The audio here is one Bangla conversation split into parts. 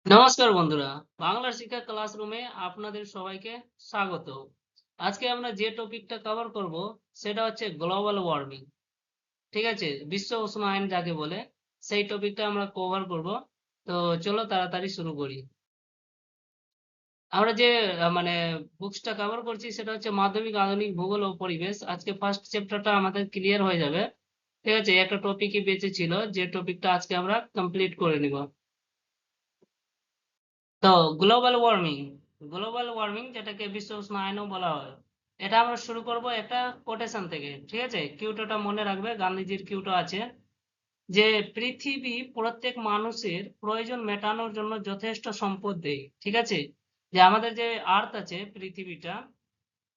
নমস্কার বন্ধুরা, বাংলা শিক্ষা ক্লাসরুমে আপনাদের সবাইকে স্বাগত। আজকে আমরা যে টপিকটা কভার করব সেটা হচ্ছে গ্লোবাল ওয়ার্মিং। ঠিক আছে, বিশ্ব উষ্ণায়ন যাকে বলে সেই টপিকটা আমরা কভার করব। তো চলো তাড়াতাড়ি শুরু করি। আমরা যে মানে বুকসটা কভার করছি সেটা হচ্ছে মাধ্যমিক আধুনিক ভূগোল ও পরিবেশ। আজকে ফার্স্ট চ্যাপ্টারটা আমাদের ক্লিয়ার হয়ে যাবে। ঠিক আছে, একটা টপিকই বেঁচে ছিল, যে টপিকটা আজকে আমরা কমপ্লিট করে নিব। তো গ্লোবাল ওয়ার্মিং, গ্লোবাল ওয়ার্মিং যেটাকে বিশ্ব উষ্ণায়নও বলা হয়, এটা আমরা শুরু করব একটা কোটেশন থেকে। ঠিক আছে, কিউটোটা মনে রাখবে, গান্ধীজির কিউটো আছে যে পৃথিবী প্রত্যেক মানুষের প্রয়োজন মেটানোর জন্য যথেষ্ট সম্পদ দেয়। ঠিক আছে, যে আমাদের যে আর্থ আছে পৃথিবীটা,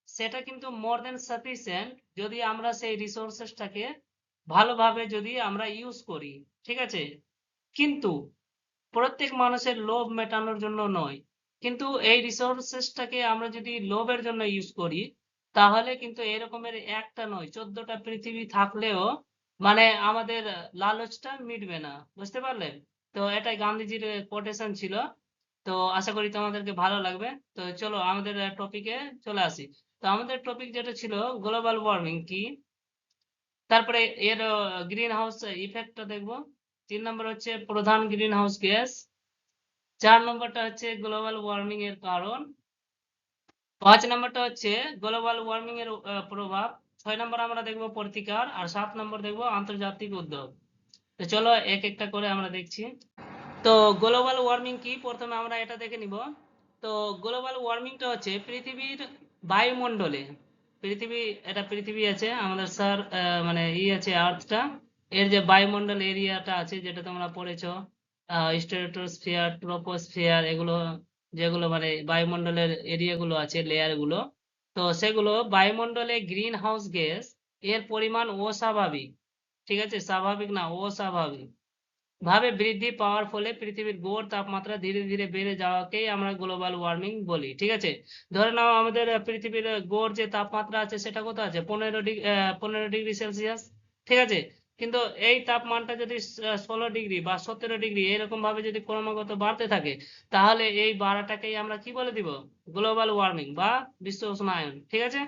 সেটা কিন্তু মোর দেন সাফিসিয়েন্ট যদি আমরা সেই রিসোর্সেসটাকে ভালোভাবে যদি আমরা ইউজ করি। ঠিক আছে, কিন্তু প্রত্যেক মানুষের লোভ মেটানোর জন্য নয়। কিন্তু এই রিসোর্সেসটাকে আমরা যদি লোভের জন্য ইউজ করি, তাহলে কিন্তু এরকমের একটা নয় 14টা পৃথিবী থাকলেও মানে আমাদের লালচটা মিটবে না। বুঝতে পারলে? তো এটাই গান্ধীজির কোটেশন ছিল। তো আশা করি তোমাদেরকে ভালো লাগবে। তো চলো আমাদের টপিকে চলে আসি। তো আমাদের টপিক যেটা ছিল গ্লোবাল ওয়ার্মিং কি, তারপরে এর গ্রিন হাউস ইফেক্টটা দেখবো। 3 নম্বর হচ্ছে প্রধান গ্রিন হাউস গ্যাস। 4 নম্বরটা হচ্ছে গ্লোবাল ওয়ার্মিং এর কারণ। 5 নম্বরটা হচ্ছে গ্লোবাল ওয়ার্মিং এর প্রভাব। 6 নম্বর আমরা দেখবো প্রতিকার, আর 7 নম্বর দেখবো আন্তর্জাতিক উদ্যোগ। তো চলো এক একটা করে আমরা দেখছি। তো গ্লোবাল ওয়ার্মিং কি, প্রথমে আমরা এটা দেখে নিব। তো গ্লোবাল ওয়ার্মিংটা হচ্ছে পৃথিবীর বায়ুমণ্ডলে, পৃথিবী, এটা পৃথিবী আছে আমাদের স্যার, মানে আছে আর্থটা, এর যে বায়ুমণ্ডল এরিয়াটা আছে যেটা তোমরা পড়েছো, স্ট্রেটোস্ফিয়ার, ট্রপোস্ফিয়ার, এগুলো যেগুলো মানে বায়ুমণ্ডলের এরিয়াগুলো আছে, লেয়ার গুলো। তো সেগুলো বায়ুমণ্ডলে গ্রিন হাউস গ্যাস এর পরিমাণ অস্বাভাবিক, ঠিক আছে, স্বাভাবিক না, অস্বাভাবিক ভাবে বৃদ্ধি পাওয়ার ফলে পৃথিবীর গড় তাপমাত্রা ধীরে ধীরে বেড়ে যাওয়াকেই আমরা গ্লোবাল ওয়ার্মিং বলি। ঠিক আছে, ধরে নাও আমাদের পৃথিবীর গড় যে তাপমাত্রা আছে সেটা কত আছে, 15 ডিগ্রি সেলসিয়াস। ঠিক আছে, কিন্তু এই তাপমানটা যদি 16 ডিগ্রি বা 17 ডিগ্রি এরকম ভাবে যদি ক্রমাগত বাড়তে থাকে, তাহলে এই বাড়াটাকেই আমরা কি বলে দিব, গ্লোবাল ওয়ার্মিং বা বিশ্ব উষ্ণায়ন। ঠিক আছে,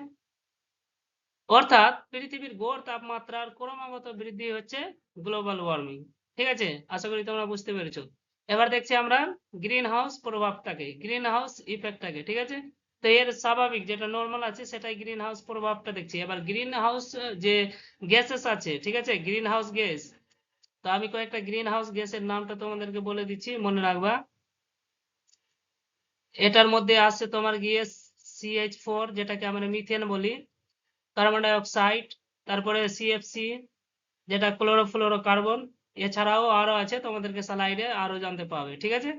অর্থাৎ পৃথিবীর গড় তাপমাত্রার ক্রমাগত বৃদ্ধি হচ্ছে গ্লোবাল ওয়ার্মিং। ঠিক আছে, আশা করি তোমরা বুঝতে পেরেছো। এবার দেখছি আমরা গ্রিন হাউস প্রভাবটাকে, গ্রিন হাউস ইফেক্টটাকে। ঠিক আছে, তো এর স্বাভাবিক যেটা নর্মাল আছে সেটাই গ্রিন হাউস প্রভাবটা দেখছি। এবার গ্রিন হাউস যে গ্যাসেস আছে, ঠিক আছে, গ্রিন হাউস গ্যাস। তো আমি কয়েকটা গ্রিন হাউস গ্যাসের নামটা তোমাদেরকে বলে দিচ্ছি, মনে রাখবা। এটার মধ্যে আছে তোমার গিয়ে CH4, যেটাকে আমরা মিথেন বলি, কার্বন ডাই অক্সাইড, তারপরে CFC যেটা ক্লোরোফ্লোরো কার্বন। এছাড়াও আরো আছে, তোমাদেরকে স্লাইডে আরো জানতে পাবে। ঠিক আছে,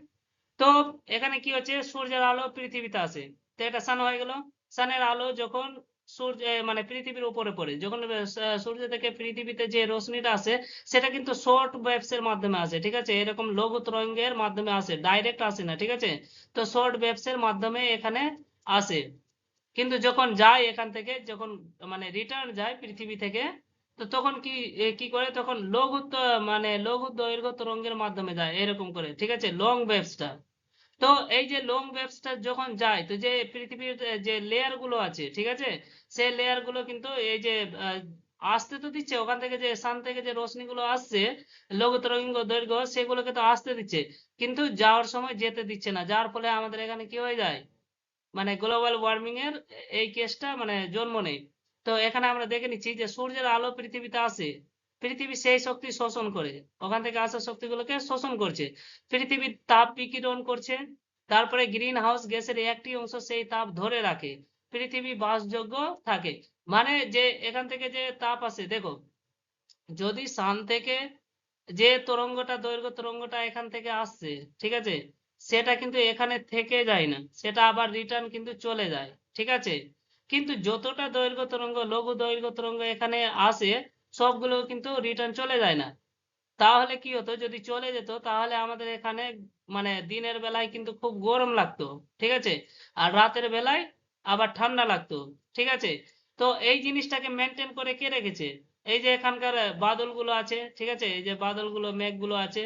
তো এখানে কি হচ্ছে, সূর্যের আলো পৃথিবীতে আসে, তো এটা সান হয়ে গেল। সানের আলো যখন সূর্য মানে পৃথিবীর উপরে পড়ে, যখন সূর্য থেকে পৃথিবীতে যে রশ্মিটা আসে, সেটা কিন্তু শর্ট ওয়েভস এর মাধ্যমে আসে। ঠিক আছে, এরকম লঘু তরঙ্গের মাধ্যমে আসে, ডাইরেক্ট আসে না। ঠিক আছে, তো শর্ট ওয়েভস এর মাধ্যমে এখানে আসে। কিন্তু যখন যায় এখান থেকে, যখন মানে রিটার্ন যায় পৃথিবী থেকে, তো তখন কি কি করে, তখন লঘু মানে লঘু দৈর্ঘ্য তরঙ্গের মাধ্যমে যায় এরকম করে। ঠিক আছে, লং ওয়েভসটা। তো এই যে লং ওয়েভসটা যখন যায়, তো যে পৃথিবীর যে লেয়ার গুলো আছে, ঠিক আছে, সেই লেয়ার গুলো কিন্তু এই যে আহ, আসতে তো দিচ্ছে, ওখান থেকে যে সান থেকে যে রশ্মি গুলো আসছে লঘু তরঙ্গ দৈর্ঘ্য, সেগুলোকে তো আসতে দিচ্ছে, কিন্তু যাওয়ার সময় যেতে দিচ্ছে না, যার ফলে আমাদের এখানে কি হয়ে যায়, মানে গ্লোবাল ওয়ার্মিং এর এই কেসটা মানে জন্ম নেই। তো এখানে আমরা দেখে নিচ্ছি যে সূর্যের আলো পৃথিবীতে আসে, পৃথিবী সেই শক্তি শোষণ করে, ওখান থেকে আসা শক্তিগুলোকে শোষণ করছে, পৃথিবীর তাপ বিকিরণ করছে। তারপরে গ্রিন হাউস গ্যাসের একটি অংশ সেই তাপ ধরে রাখে, পৃথিবী বাসযোগ্য থাকে। মানে যে এখান থেকে যে তাপ আসে, দেখো, যদি সান থেকে যে তরঙ্গটা, দৈর্ঘ্য তরঙ্গটা এখান থেকে আসছে, ঠিক আছে, সেটা কিন্তু এখানে থেকে যায় না, সেটা আবার রিটার্ন কিন্তু চলে যায়। ঠিক আছে, কিন্তু যতটা দৈর্ঘ্য তরঙ্গ, লঘু দৈর্ঘ্য তরঙ্গ এখানে আসে, সবগুলো কিন্তু রিটার্ন চলে যায় না। তাহলে কি হতো, যদি চলে যেত তাহলে আমাদের এখানে মানে দিনের বেলায় কিন্তু খুব গরম লাগতো। ঠিক আছে, আর রাতের বেলায় আবার ঠান্ডা লাগতো। ঠিক আছে, তো এই জিনিসটাকে মেনটেন করে কে রেখেছে, এই যে এখানকার বাদলগুলো আছে। ঠিক আছে, এই যে বাদলগুলো, মেঘগুলো আছে,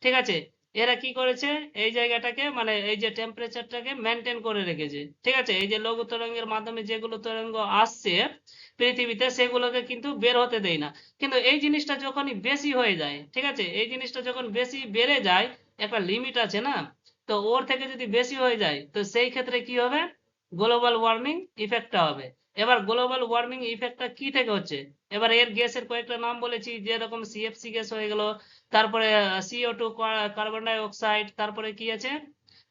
ঠিক আছে, এরা কি করেছে, এই জায়গাটাকে মানে এই যে টেম্পারেচারটাকে মেনটেন করে রেখেছে, ঠিক আছে। এই যে লঘু তরঙ্গের মাধ্যমে যেগুলো তরঙ্গ আসছে পৃথিবীতে সেগুলোকে কিন্তু বের হতে দেয় না। কিন্তু এই জিনিসটা যখনই বেশি হয়ে যায়, ঠিক আছে, এই জিনিসটা যখন বেশি বেড়ে যায়, একটা লিমিট আছে না, তো ওর থেকে যদি বেশি হয়ে যায় তো সেই ক্ষেত্রে কি হবে, গ্লোবাল ওয়ার্মিং ইফেক্টটা হবে। এবার গ্লোবাল ওয়ার্মিং ইফেক্টটা কি থেকে হচ্ছে, এবার এর গ্যাসের কয়েকটা নাম বলেছি, যেরকম সিএফসি গ্যাস হয়ে গেল, তারপরে CO2 কার্বন ডাই অক্সাইড, তারপরে কি আছে,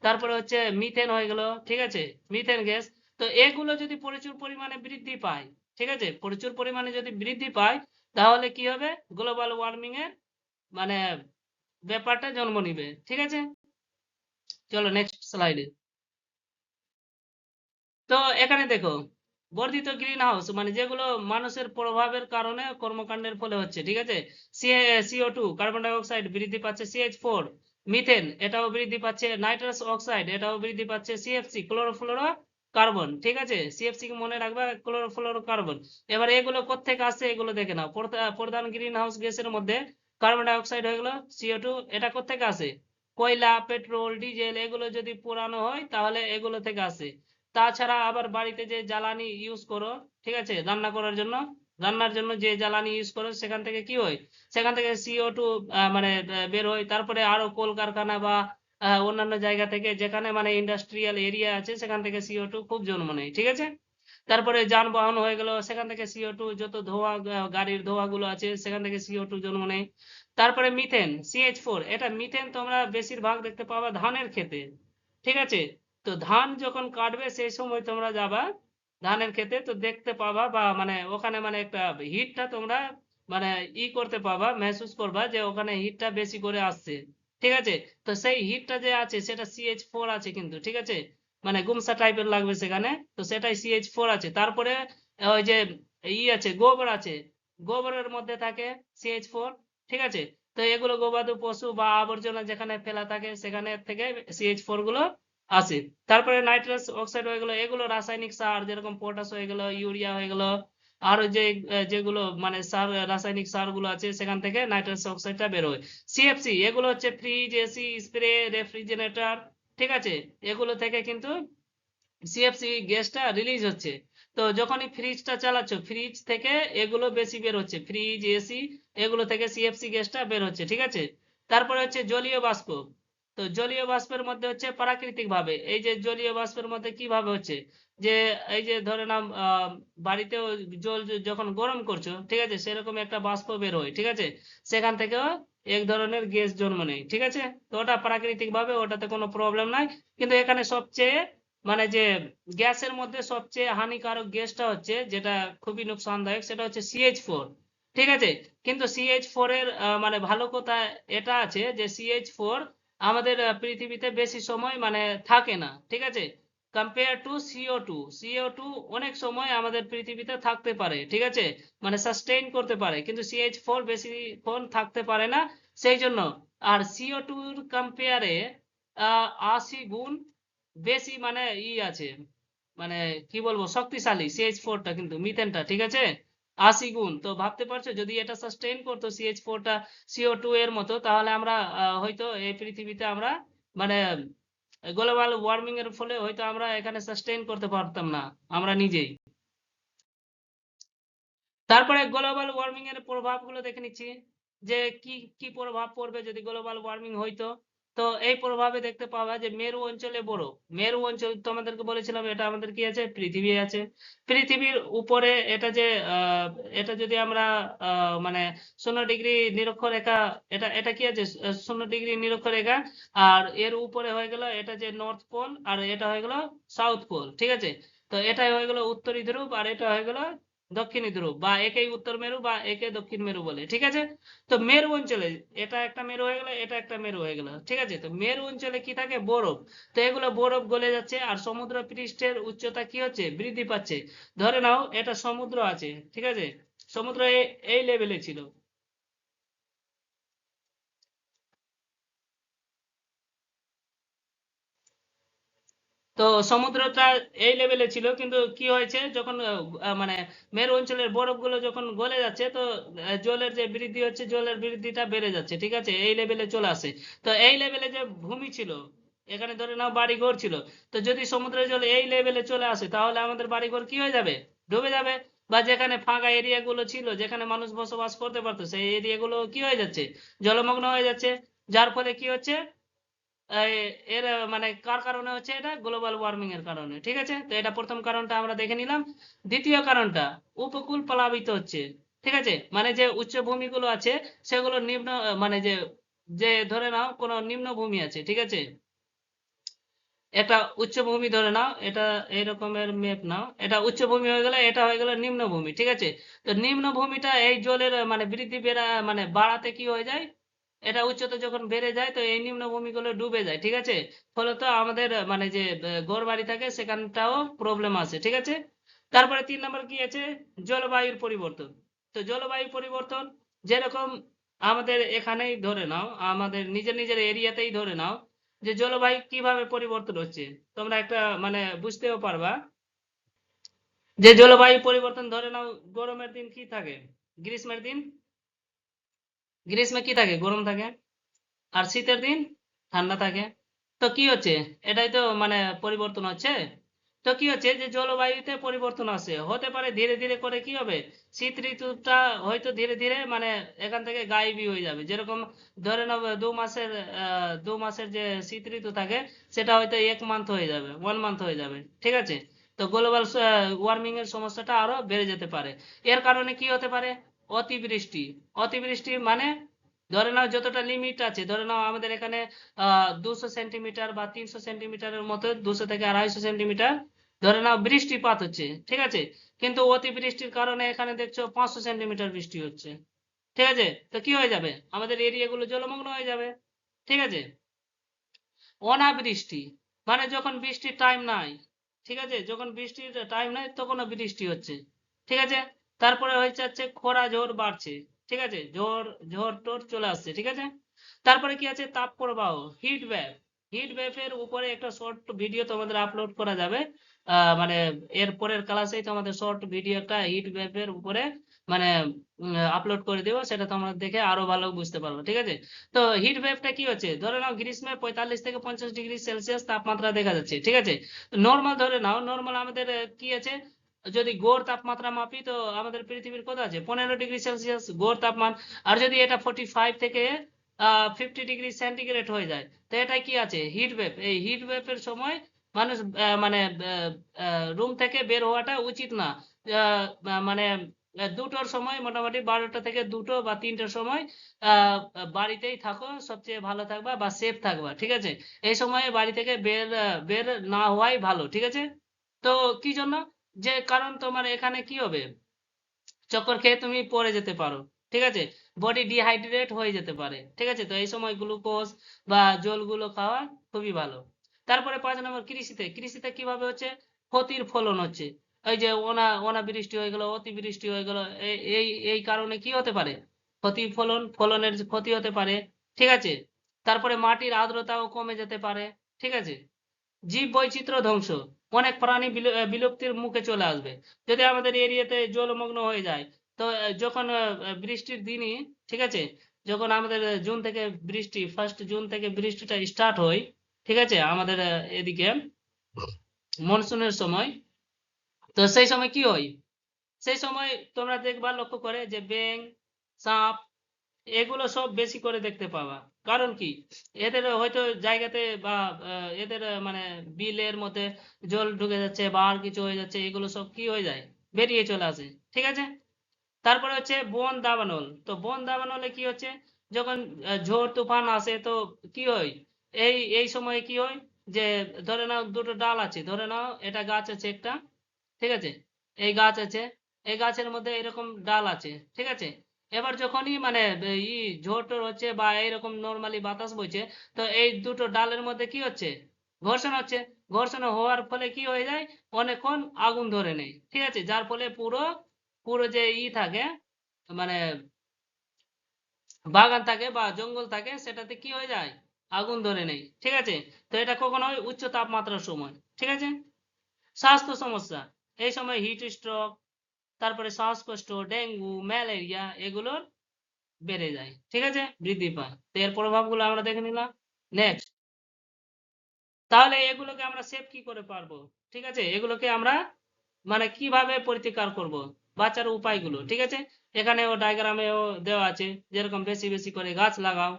তারপরে হচ্ছে মিথেন হয়ে গেল, ঠিক আছে, মিথেন গ্যাস। তো এগুলো যদি প্রচুর পরিমাণে বৃদ্ধি পায়, ঠিক আছে, প্রচুর পরিমাণে যদি বৃদ্ধি পায়, তাহলে কি হবে, গ্লোবাল ওয়ার্মিং এর মানে ব্যাপারটা জন্ম নিবে, ঠিক আছে। চলো নেক্সট স্লাইডে। তো এখানে দেখো, বর্ধিত গ্রিন হাউস মানে যেগুলো মানুষের প্রভাবের কারণে কর্মকাণ্ডের ফলে হচ্ছে, ঠিক আছে, CO2 কার্বন ডাই অক্সাইড বৃদ্ধি পাচ্ছে, CH4 মিথেন এটাও বৃদ্ধি পাচ্ছে, নাইট্রাস অক্সাইড এটাও বৃদ্ধি পাচ্ছে, CFC ক্লোরোফ্লোরো কার্বন, ঠিক আছে, CFC কে মনে রাখবে, ক্লোরোফ্লোরো কার্বন। এবার এগুলো কোত্থেকে আসছে এগুলো দেখে নাও। প্রধান গ্রিন হাউস গ্যাসের মধ্যে কার্বন ডাই অক্সাইড হয়ে গেল, CO2, এটা কোত্থেকে আসে, কয়লা, পেট্রোল, ডিজেল এগুলো যদি পোড়ানো হয় তাহলে এগুলো থেকে আসে। তাছাড়া আবার বাড়িতে যে জ্বালানি ইউজ করো, ঠিক আছে, রান্না করার জন্য, রান্নার জন্য যে জ্বালানি ইউজ করো সেখান থেকে কি হয়, সেখান থেকে CO2 মানে বের হয়। তারপরে আরো কলকারখানা বা অন্যান্য জায়গা থেকে যেখানে মানে ইন্ডাস্ট্রিয়াল এরিয়া আছে সেখান থেকে CO2 খুব জন্ম নেয়, ঠিক আছে। তারপরে যানবাহন হয়ে গেল, সেখান থেকে CO2, যত ধোঁয়া গাড়ির ধোঁয়া গুলো আছে সেখান থেকে CO2 জন্ম নেয়। তারপরে মিথেন, CH4, এটা মিথেন তোমরা বেশিরভাগ দেখতে পাবা ধানের ক্ষেতে, ঠিক আছে। তো ধান যখন কাটবে সেই সময় তোমরা যাবা ধানের ক্ষেতে, তো দেখতে পাবা বা মানে ওখানে মানে একটা হিটটা তোমরা মানে করতে পাবা, মেহসুস করবা যে ওখানে হিটটা বেশি করে আসছে, ঠিক আছে। তো সেই হিটটা যে আছে সেটা CH4 আছে কিন্তু, ঠিক আছে, মানে গুমসা টাইপের লাগবে সেখানে, তো সেটাই CH4 আছে। তারপরে ওই যে আছে গোবর আছে, গোবরের মধ্যে থাকে CH4, ঠিক আছে। তো এগুলো গবাদি পশু বা আবর্জনা যেখানে ফেলা থাকে সেখানে থেকে CH4 গুলো আসে। তারপরে নাইট্রাস অক্সাইড হয়ে গেল, এগুলো রাসায়নিক সার, যেরকম পটাশ হয়ে গেল, ইউরিয়া হয়ে গেল, আরো যে যেগুলো মানে সার, রাসায়নিক সার গুলো আছে সেখান থেকে নাইট্রাস অক্সাইডটা বের হয়। CFC এগুলো হচ্ছে ফ্রিজ, এসি, স্প্রে, রেফ্রিজারেটর, ঠিক আছে, এগুলো থেকে কিন্তু CFC গ্যাসটা রিলিজ হচ্ছে। তো যখনই ফ্রিজটা চালাচ্ছ, ফ্রিজ থেকে এগুলো বেশি বের হচ্ছে, ফ্রিজ, এসি এগুলো থেকে CFC গ্যাসটা বের হচ্ছে, ঠিক আছে। তারপরে হচ্ছে জলীয় বাষ্প। তো জলীয় বাষ্পের মধ্যে হচ্ছে প্রাকৃতিক ভাবে, এই যে জলীয় বাষ্পের মধ্যে কিভাবে হচ্ছে, যে এই যে ধরে নাও বাড়িতেও জল যখন গরম করছো, ঠিক আছে, সেরকম একটা বাষ্প বের হয়, ঠিক আছে, সেখান থেকেও এক ধরনের গ্যাস জন্ম নেয়, ঠিক আছে। তো ওটা প্রাকৃতিক ভাবে, ওটাতে কোনো প্রবলেম নাই। কিন্তু এখানে সবচেয়ে মানে যে গ্যাসের মধ্যে সবচেয়ে হানিকারক গ্যাসটা হচ্ছে, যেটা খুবই নুকসানদায়ক, সেটা হচ্ছে CH4, ঠিক আছে। কিন্তু CH4 এর মানে ভালো কথা এটা আছে যে CH4 আমাদের পৃথিবীতে বেশি সময় মানে থাকে না, ঠিক আছে, কম্পেয়ার টু CO2। CO2 অনেক সময় আমাদের পৃথিবীতে থাকতে পারে, ঠিক আছে, মানে সাস্টেইন করতে পারে, কিন্তু CH4 বেশিক্ষণ থাকতে পারে না, সেই জন্য। আর CO2 কম্পেয়ারে 80 গুণ বেশি মানে আছে, মানে কি বলবো, শক্তিশালী CH4টা, কিন্তু মিথেনটা, ঠিক আছে, 80 গুণ। তো ভাবতে পারছো যদি এটা সাস্টেইন করতো CH4টা CO2 এর মতো, তাহলে আমরা হয়তো এই পৃথিবীতে আমরা মানে গ্লোবাল ওয়ার্মিং এর ফলে হয়তো আমরা এখানে সাস্টেইন করতে পারতাম না আমরা নিজেই। তারপরে গ্লোবাল ওয়ার্মিং এর প্রভাবগুলো দেখে নিচ্ছি, যে কি কি প্রভাব পড়বে যদি গ্লোবাল ওয়ার্মিং হইতো। তো এই প্রভাবে দেখতে পাওয়া যে মেরু অঞ্চলে বরফ, মেরু অঞ্চল তোমাদেরকে বলেছিলাম এটা আমাদের কি আছে, পৃথিবী আছে। পৃথিবীর উপরে এটা যে আহ, এটা যদি আমরা মানে 0 ডিগ্রি নিরক্ষরেখা, এটা এটা কি আছে, 0 ডিগ্রি নিরক্ষরেখা, আর এর উপরে হয়ে গেল এটা যে নর্থ পোল, আর এটা হয়ে গেল সাউথ পোল, ঠিক আছে। তো এটাই হয়ে গেল উত্তরী ধ্রুব, আর এটা হয়ে গেল দক্ষিণী ধ্রুব, বা একেই উত্তর মেরু বা একে দক্ষিণ মেরু বলে, ঠিক আছে। তো মেরু অঞ্চলে এটা একটা মেরু হয়ে গেল, এটা একটা মেরু হয়ে গেল, ঠিক আছে। তো মেরু অঞ্চলে কি থাকে, বরফ। তো এগুলো বরফ গলে যাচ্ছে, আর সমুদ্র পৃষ্ঠের উচ্চতা কি হচ্ছে, বৃদ্ধি পাচ্ছে। ধরে নাও এটা সমুদ্র আছে, ঠিক আছে, সমুদ্র এই লেভেলে ছিল, তো তো সমুদ্রটা এই লেভেলে ছিল, কিন্তু কি হয়েছে যখন মানে মেরু অঞ্চলের বরফগুলো যখন গলে যাচ্ছে, তো জলের যে বৃদ্ধি হচ্ছে, জলের বৃদ্ধিটা বেড়ে যাচ্ছে, ঠিক আছে, এই লেভেলে চলে আসে। তো এই লেভেলে যে ভূমি ছিল, এখানে ধরে নাও বাড়ি ঘর ছিল, তো যদি সমুদ্রের জল এই লেভেলে চলে আসে, তাহলে আমাদের বাড়ি ঘর কি হয়ে যাবে, ডুবে যাবে। বা যেখানে ফাঁকা এরিয়া গুলো ছিল, যেখানে মানুষ বসবাস করতে পারতো, সেই এরিয়া গুলো কি হয়ে যাচ্ছে, জলমগ্ন হয়ে যাচ্ছে। যার ফলে কি হচ্ছে, এর মানে কার কারণে হচ্ছে, এটা গ্লোবাল ওয়ার্মিং এর কারণে, ঠিক আছে। তো এটা প্রথম কারণটা আমরা দেখে নিলাম। দ্বিতীয় কারণটা, উপকূল প্লাবিত হচ্ছে, ঠিক আছে, মানে যে উচ্চভূমিগুলো আছে সেগুলো নিম্ন মানে যে যে ধরে নাও কোনো নিম্নভূমি আছে, ঠিক আছে, একটা উচ্চভূমি ধরে নাও, এটা এই রকমের ম্যাপ নাও, এটা উচ্চভূমি হয়ে গেলে এটা হয়ে গেল নিম্নভূমি, ঠিক আছে। তো নিম্নভূমিটা এই জলের মানে বৃদ্ধি মানে বাড়াতে কি হয়ে যায়, এটা উচ্চতা যখন বেড়ে যায়, তো এই নিম্নভূমিগুলো ডুবে যায়, ঠিক আছে। ফলত আমাদের মানে যে ঘর বাড়ি থাকে সেখানটাও প্রবলেম আসে, ঠিক আছে। তারপরে 3 নম্বর কি আছে, জলবায়ুর পরিবর্তন। তো জলবায়ু পরিবর্তন যেরকম আমাদের এখানেই ধরে নাও, আমাদের নিজের নিজের এরিয়াতেই ধরে নাও, যে জলবায়ু কিভাবে পরিবর্তন হচ্ছে, তোমরা একটা মানে বুঝতেও পারবা। যে জলবায়ু পরিবর্তন ধরে নাও, গরমের দিন কি থাকে, গ্রীষ্মের দিন, গ্রীষ্মে কি থাকে, গরম থাকে। আর শীতের দিন ঠান্ডা থাকে। তো কি হচ্ছে, এটাই তো মানে পরিবর্তন হচ্ছে। তো কি হচ্ছে, যে জলবায়ুতে পরিবর্তন আসে, হতে পারে ধীরে ধীরে করে কি হবে, শীত ঋতুটা হয়তো ধীরে ধীরে মানে এখান থেকে গায়েবই হয়ে যাবে। যেরকম ধরে নাও 2 মাসের 2 মাসের যে শীত ঋতু থাকে, সেটা হয়তো 1 মান্থ হয়ে যাবে, 1 মান্থ হয়ে যাবে, ঠিক আছে। তো গ্লোবাল ওয়ার্মিং এর সমস্যাটা আরো বেড়ে যেতে পারে। এর কারণে কি হতে পারে, অতিবৃষ্টি। অতিবৃষ্টি মানে ধরে নাও যতটা লিমিট আছে, ধরে নাও আমাদের এখানে 200 সেন্টিমিটার বা 300 সেন্টিমিটারের মতো, 200 থেকে 250 সেন্টিমিটার ধরে নাও বৃষ্টিপাত হচ্ছে, ঠিক আছে। কিন্তু অতিবৃষ্টির কারণে এখানে দেখছো 500 সেন্টিমিটার বৃষ্টি হচ্ছে, ঠিক আছে। তো কি হয়ে যাবে, আমাদের এরিয়াগুলো জলমগ্ন হয়ে যাবে, ঠিক আছে। অনাবৃষ্টি মানে যখন বৃষ্টির টাইম নাই, ঠিক আছে, যখন বৃষ্টির টাইম নাই তখনও বৃষ্টি হচ্ছে, ঠিক আছে। তারপরে হয়ে যাচ্ছে খরা ঝড় বাড়ছে, ঠিক আছে, ঝড় ঝড় টোর চলে আসছে, ঠিক আছে। তারপরে কি আছে, তাপ প্রবাহ, হিট ওয়েভ। হিট ওয়েভের উপরে একটা শর্ট ভিডিও তোমাদের আপলোড করা যাবে, মানে এর পরের ক্লাসেই তোমাদের শর্ট ভিডিও একটা হিট ওয়েভের উপরে মানে আপলোড করে দেবো, সেটা তোমরা দেখে আরো ভালো বুঝতে পারবে, ঠিক আছে। তো হিট ওয়েভটা কি হচ্ছে, ধরে নাও গ্রীষ্মে 45 থেকে 50 ডিগ্রি সেলসিয়াস তাপমাত্রা দেখা যাচ্ছে, ঠিক আছে। নর্মাল ধরে নাও, নর্মাল আমাদের কি আছে, যদি গড় তাপমাত্রা মাপি, তো আমাদের পৃথিবীর কত আছে, 15 ডিগ্রি সেলসিয়াস গড় তাপমান। আর যদি এটা 45 থেকে 50 ডিগ্রি সেন্টিগ্রেড হয়ে যায়, তো এটাই কি আছে, হিট ওয়েভ। এই হিট ওয়েভের সময় মানুষ মানে রুম থেকে বের হওয়াটা উচিত না। মানে দুটোর সময়, মোটামুটি 12টা থেকে 2টো বা 3টের সময় বাড়িতেই থাকো, সবচেয়ে ভালো থাকবা বা সেফ থাকবা, ঠিক আছে। এই সময়ে বাড়ি থেকে বের না হওয়াই ভালো, ঠিক আছে। তো কি জন্য, যে কারণ তোমার এখানে কি হবে, চক্কর খেয়ে তুমি পড়ে যেতে পারো, ঠিক আছে, বডি ডিহাইড্রেট হয়ে যেতে পারে, ঠিক আছে। তো এই সময় গ্লুকোজ বা জলগুলো খাওয়া খুবই ভালো। তারপরে 5 নম্বর, কৃষিতে। কৃষিতে কিভাবে হচ্ছে, ক্ষতির ফলন হচ্ছে। এই যে অনাবৃষ্টি হয়ে গেল, অতিবৃষ্টি হয়ে গেল, এই এই এই কারণে কি হতে পারে, ফলনের ক্ষতি হতে পারে, ঠিক আছে। তারপরে মাটির আর্দ্রতাও কমে যেতে পারে, ঠিক আছে। জীব বৈচিত্র্য ধ্বংস, অনেক প্রাণী বিলুপ্তির মুখে চলে আসবে যদি আমাদের এরিয়াতে জলমগ্ন হয়ে যায়। তো যখন বৃষ্টির দিনই, ঠিক আছে, যখন আমাদের জুন থেকে বৃষ্টি, 1 জুন থেকে বৃষ্টিটা স্টার্ট হয়, ঠিক আছে, আমাদের এদিকে মনসুনের সময়, তো সেই সময় কি হয়, সেই সময় তোমরা দেখবা লক্ষ্য করে যে ব্যাঙ, সাপ, এগুলো সব বেশি করে দেখতে পাবা। কারণ কি, এদের হয়তো জায়গাতে বা এদের মানে বিলের মধ্যে জল ঢুকে যাচ্ছে বা আর কিছু হয়ে যাচ্ছে, এগুলো সব কি হয়ে যায়, বেরিয়ে চলে আসে, ঠিক আছে। তারপরে হচ্ছে বন দাবানল। তো বন দাবানলে কি হচ্ছে, যখন ঝড় তুফান আসে, তো কি হয়, এই সময় কি হয়, যে ধরে নাও দুটো ডাল আছে, ধরে নাও এটা গাছ আছে একটা, ঠিক আছে, এই গাছ আছে, এই গাছের মধ্যে এরকম ডাল আছে, ঠিক আছে। এবার যখনই মানে ঝড় টড় হচ্ছে বা এইরকম নর্মালি বাতাস বইছে, তো এই দুটো ডালের মধ্যে কি হচ্ছে, ঘর্ষণ হচ্ছে। ঘর্ষণ হওয়ার ফলে কি হয়ে যায়, অনেকক্ষণ আগুন ধরে নেয়, ঠিক আছে। যার ফলে পুরো পুরো যে থাকে মানে বাগান থাকে বা জঙ্গল থাকে, সেটাতে কি হয়ে যায়, আগুন ধরে নেই, ঠিক আছে। তো এটা কখন হয়, উচ্চ তাপমাত্রার সময়, ঠিক আছে। স্বাস্থ্য সমস্যা, এই সময় হিট স্ট্রোক, তারপরে শ্বাসকষ্ট, ডেঙ্গু, ম্যালেরিয়া এগুলোর বেড়ে যায়, ঠিক আছে, বৃদ্ধি পায়। তো এর প্রভাবগুলো আমরা দেখে নিলাম। নেক্সট, তাহলে এগুলোকে আমরা সেভ কি করে পারবো, ঠিক আছে, এগুলোকে আমরা মানে কিভাবে প্রতিকার করব, বাঁচার উপায়গুলো, ঠিক আছে, এখানেও ডায়াগ্রামেও দেওয়া আছে। যেরকম বেশি বেশি করে গাছ লাগাও,